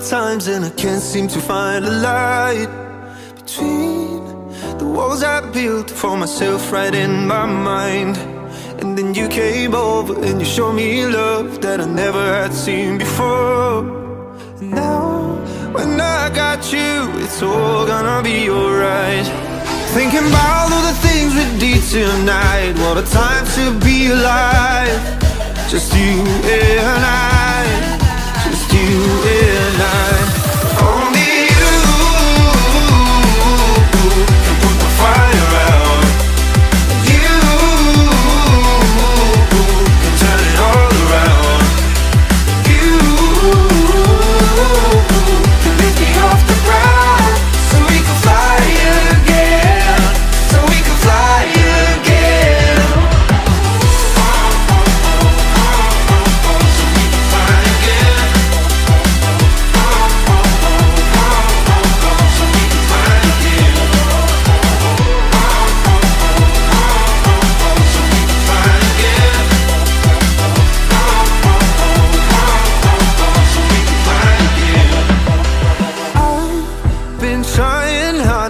times and I can't seem to find a light between the walls I built for myself right in my mind. And then you came over and you showed me love that I never had seen before. And now when I got you, it's all gonna be alright. Thinking about all the things we did tonight, what a time to be alive. Just you and I, just you and I. Only you can put the fire out. You can turn it all around. You can lift me off the ground, so we can fly again, so we can fly again.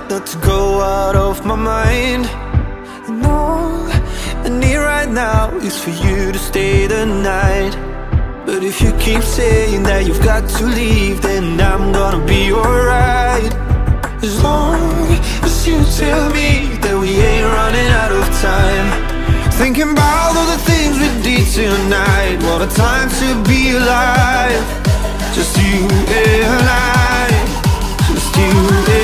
Not to go out of my mind. And all I need right now is for you to stay the night. But if you keep saying that you've got to leave, then I'm gonna be alright. As long as you tell me that we ain't running out of time. Thinking about all the things we did tonight, what a time to be alive. Just you and I, just you and I.